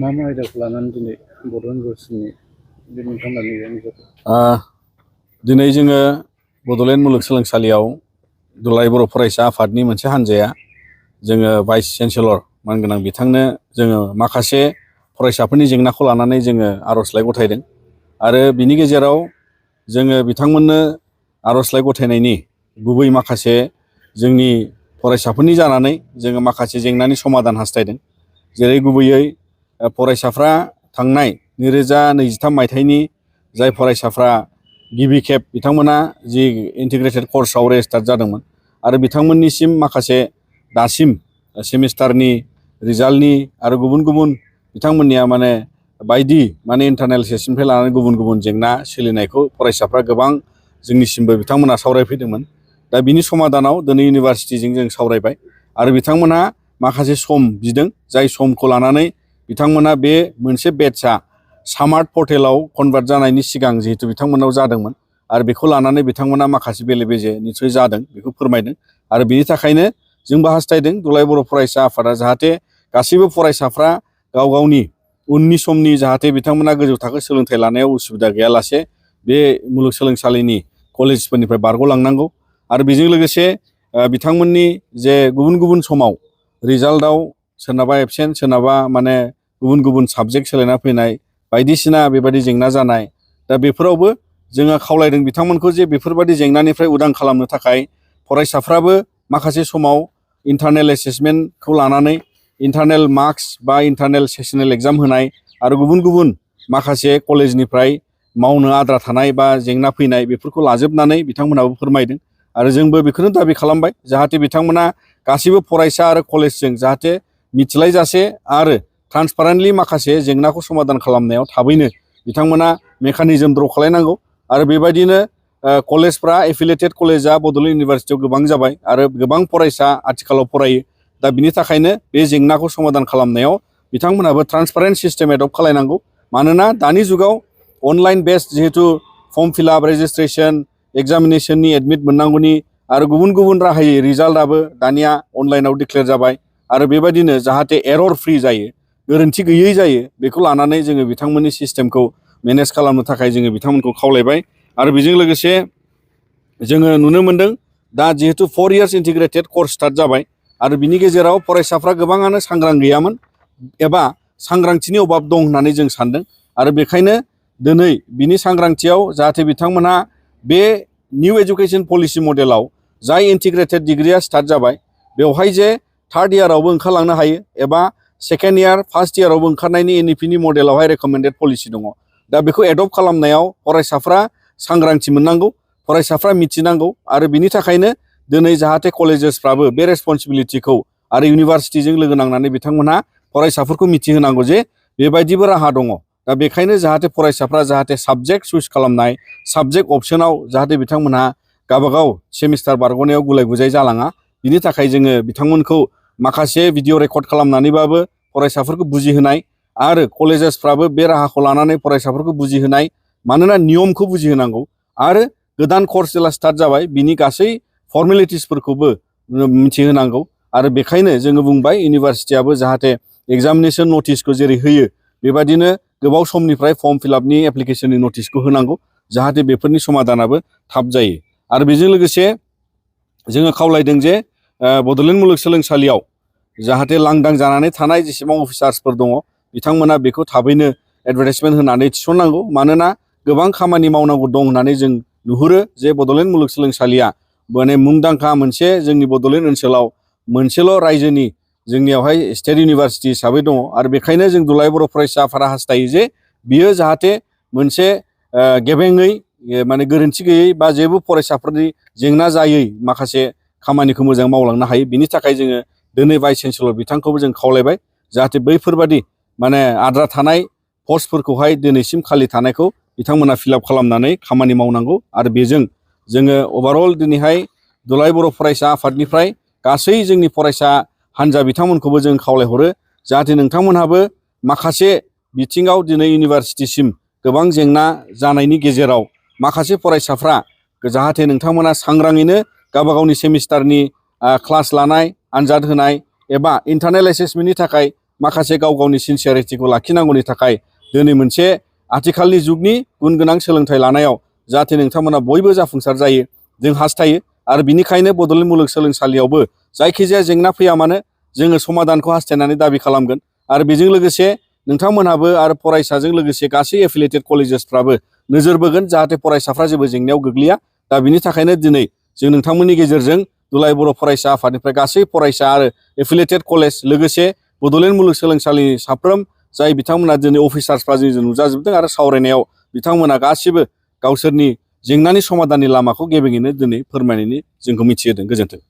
मा मा आयदाखौ लानानै दिनै बड' इउनिभारसिटिनि बे मोनथाम लानाय जादों? दिनै जोङो बड'लेण्ड मुलुगसोलोंसालियाव दुलाराय बर' फरायसा आफादनि मोनसे हान्जाया जोङो भाइस चेन्सेलर मानगोनां बिथांनो जोङो माखासे फरायसाफोरनि जेंनाखौ लानानै जोङो आर'जलाइ गथायदों आरो बिनि गेजेराव जोङो बिथांमोननो आर'जलाइ गथायनायनि गुबै माखासे जोंनि फरायसाफोरनि जानानै जोङो माखासे जेंनानि समाधान हास्थायदों। जेरै गुबैयै फरायसाफ्रा थांनाय 2023 मायथाइनि जाय फरायसाफ्रा गिबि खेब बिथांमोना जि इन्टिग्रेटेड कर्सआव रेजिस्टार्ड जादोंमोन आरो बिथांमोननिसिम माखासे दासिम सेमिस्टारनि रिजाल्टनि आरो गुबुन गुबुन बिथांमोननिया बायदि इन्टारनेल टेस्टनिफ्राय लानानै गुबुन गुबुन जेंना सोलिनायखौ फरायसाफ्रा गोबां जोंनिसिमबो बिथांमोना सावरायफैदोंमोन। दा बिनि समाधानाव दिनै इउनिभारसिटिजों जों सावरायबाय आरो बिथांमोनहा माखासे सम बिदों, जाय समखौ लानानै बिथांमोना बे मोनसे बेटचआ स्मार्ट पर्टेलाव कनभार्ट जानायनि सिगां जिहेतु बिथांमोनाव जादोंमोन आरो बेखौ लानानै बिथांमोना माखासे बेले बेजे निसय जादों बेखौ फोरमायदों आरो बिनि थाखायनो जोंबो हास्थायदों दुलाराय बर' फरायसा आफादा जाहाथे गासैबो फरायसाफ्रा गाव गावनि उननि समनि जाहाथे बिथांमोना गोजौ थाखो सोलोंथाइ लानायाव उसुबिदा गैयालासे बे मुलुगसोलोंसालिनि कलेजफोरनिफ्राय बारग'लांनांगौ आरो बेजों लोगोसे बिथांमोननि जे गुबुन गुबुन समाव रिजाल्टआव सोरनाबा एबसेन्ट सोरनाबा गुबुन गुबुन साबजेक्ट सोलायना फैनाय बायदिसिना बेबायदि जेंना जानाय, दा बेफोरावबो जोङो खावलायदों बिथांमोनखौ जे बेफोरबायदि जेंनानिफ्राय उदां खालामनो थाखाय फरायसाफ्राबो माखासे समाव इन्टारनेल एसेसमेन्टखौ लानानै इन्टारनेल मार्क्स बा इन्टारनेल सेसनेल एग्जाम होनाय आरो गुबुन गुबुन माखासे कलेजनिफ्राय मावनो आद्रा थानाय बा जेंना फैनाय बेफोरखौ लाजोबनानै बिथांमोनाबो फोरमायदों आरो जोंबो बेखौनो दाबि खालामबाय जाहाथे बिथांमोना गासैबो फरायसा आरो कलेजजों जाहाथे मिथिलायजासे आरो ट्रान्सपारेन्टलि माखासे जेंनाखौ समाधान खालामनायाव थाबैनो बिथांमोना मेकानिजम द्र' खालायनांगौ आरो बेबायदिनो कलेजफ्रा एफिलिएटेड कलेजआ बड'लेण्ड इउनिभारसिटियाव गोबां जाबाय आरो गोबां फरायसा आथिखालाव फरायो। दा बिनि थाखायनो बे जेंनाखौ समाधान खालामनायाव बिथांमोनाबो ट्रान्सपारेन्ट सिस्टेम एडप्ट खालायनांगौ, मानोना दानि जुगाव अनलाइन बेस्ड जिहेतु फर्म फिलआप रेजिस्ट्रेसन एग्जामिनेसननि एडमिट मोननांगौनि आरो गुबुन गुबुन राहायै रिजाल्टआबो दानिया अनलाइनाव डिक्लेयार जाबाय आरो बेबायदिनो जाहाथे एरर फ्रि जायो, गोरोन्थि गैयै जायो, बेखौ लानानै जोङो बिथांमोननि सिस्टेमखौ मेनेज खालामनो थाखाय जोङो बिथांमोनखौ खावलायबाय आरो बेजों लोगोसे जोङो नुनो मोन्दों दा जिहेतु 4 इयार्स इन्टिग्रेटेड कर्स स्टार्ट जाबाय आरो बिनि गेजेराव फरायसाफ्रा गोबाङानो सांग्रां गैयामोन एबा सांग्रांथिनि अभाब दं होननानै जों सान्दों आरो बेखायनो दिनै बिनि सांग्रांथियाव जाहाथे बिथांमोनहा बे निउ एजुकेसन पलिसि मडेलाव जाय इन्टिग्रेटेड डिग्रिया स्टार्ट जाबाय बेवहाय जे थार्ड इयारावबो ओंखारलांनो हायो एबा सेकेन्ड इयार फार्स्ट इयारावबो ओंखारनायनि एनइपिनि मडेलावहाय रेकमेन्डेड पलिसि दङ। दा बेखौ एडप्ट खालामनायाव फरायसाफ्रा सांग्रांथि मोननांगौ, फरायसाफ्रा मिथिनांगौ आरो बिनि थाखायनो दिनै जाहाथे कलेजेसफ्राबो बे रेसपन्सिबिलिटिखौ आरो इउनिभारसिटिजों लोगो नांनानै बिथांमोनहा फरायसाफोरखौ मिथिहोनांगौ जे बेबायदिबो राहा दङ। दा बेखायनो जाहाथे फरायसाफ्रा जाहाथे साबजेक्ट चुज खालामनाय साबजेक्ट अपसनाव जाहाथे बिथांमोनहा गावबागाव सेमिस्टार बारग'नायाव गुलाय गुजाय जालाङा, बिनि थाखाय जोङो बिथांमोनखौ माखासे भिडिअ रेकर्ड खालामनानैबाबो फरायसाफोरखौ बुजिहोनाय आरो कलेजेसफ्राबो बे राहाखौ लानानै फरायसाफोरखौ बुजिहोनाय, मानोना नियमखौ बुजिहोनांगौ आरो गोदान कर्स जेला स्टार्ट जाबाय बिनि गासै फर्मेलिटिसफोरखौबो मिथिहोनांगौ आरो बेखायनो जोङो बुंबाय इउनिभारसिटियाबो जाहाथे एग्जामिनेसन नटिसखौ जेरै होयो बेबायदिनो गोबाव समनिफ्राय फर्म फिलआपनि एप्लिकेशननि नटिसखौ होनांगौ जाहाथे बेफोरनि समाधानाबो थाब जायो आरो बेजों लोगोसे जोङो खावलायदों जे बड'लेण्ड मुलुगसोलोंसालियाव जाहाथे लांदां जानानै थानाय जेसेबां अफिसार्सफोर दङ बिथांमोना बेखौ थाबैनो एडभार्टाइजमेन्ट होनानै थिसननांगौ, मानोना गोबां खामानि मावनांगौ दं होननानै जों नुहुरो जे बड'लेण्ड मुलुगसोलोंसालिया मुंदांखा मोनसे जोंनि बड'लेण्ड ओनसोलाव मोनसेल' रायजोनि जोंनियावहाय स्टेट इउनिभारसिटि हिसाबै दङ आरो बेखायनो जों दुलाराय बर' फरायसा आफादा हास्थायो जे बियो जाहाथे मोनसे गेबेङै गोरोन्थि गैयै बा जेबो फरायसाफोरनि जेंना जायै माखासे खामानिखौ मोजां मावलांनो हायो। बिनि थाखाय जोङो दिनै भाइस चेन्सेलर बिथांखौबो जों खावलायबाय जाहाथे बैफोरबादि आद्रा थानाय पस्टफोरखौहाय दिनैसिम खालि थानायखौ बिथांमोना फिलआप खालामनानै खामानि मावनांगौ आरो बेजों जोङो अभारअल दिनैहाय दुलाराय बर' फरायसा आफादनिफ्राय गासै जोंनि फरायसा हान्जा बिथांमोनखौबो जों खावलायहरो जाहाथे नोंथांमोनहाबो माखासे बिथिङाव दिनै इउनिभारसिटिसिम गोबां जेंना जानायनि गेजेराव माखासे फरायसाफ्रा जाहाथे नोंथांमोना सांग्राङैनो गावबा गावनि सेमिस्टारनि क्लास लानाय, आनजाद होनाय एबा इन्टारनेल एसेसमेन्टनि थाखाय माखासे गाव गावनि सिनसियारिटिखौ लाखिनांगौनि थाखाय दिनै मोनसे आथिखालनि जुगनि गुन गोनां सोलोंथाइ लानायाव जाहाथे नोंथांमोना बयबो जाफुंसार जायो जों हास्थायो आरो बिनिखायनो बड'लेण्ड मुलुगसोलोंसालियावबो जायखिजाया जेंना फैया मानो जोङो समाधानखौ हास्थायनानै दाबि खालामगोन आरो बेजों लोगोसे नोंथांमोनहाबो आरो फरायसाजों लोगोसे गासै एफिलिएटेड कलेजेसफ्राबो नोजोर बोगोन जाहाथे फरायसाफ्रा जेबो जेंनायाव गोग्लैया दा बिनि थाखायनो दिनै जों नोंथांमोननि गेजेरजों दुलाराय बर' फरायसा आफादनिफ्राय गासै फरायसा आरो एफिलिएटेड कलेज लोगोसे बड'लेण्ड मुलुगसोलोंसालिनि साफ्रोम जाय बिथांमोना दिनै अफिसार्सफ्रा जोंजों नुजाजोबदों आरो सावरायनायाव बिथांमोना गासिबो गावसोरनि जेंनानि समाधाननि लामाखौ गेबेङैनो दिनै फोरमायनायनि जोंखौ मिथिहोदों। गोजोन्थों।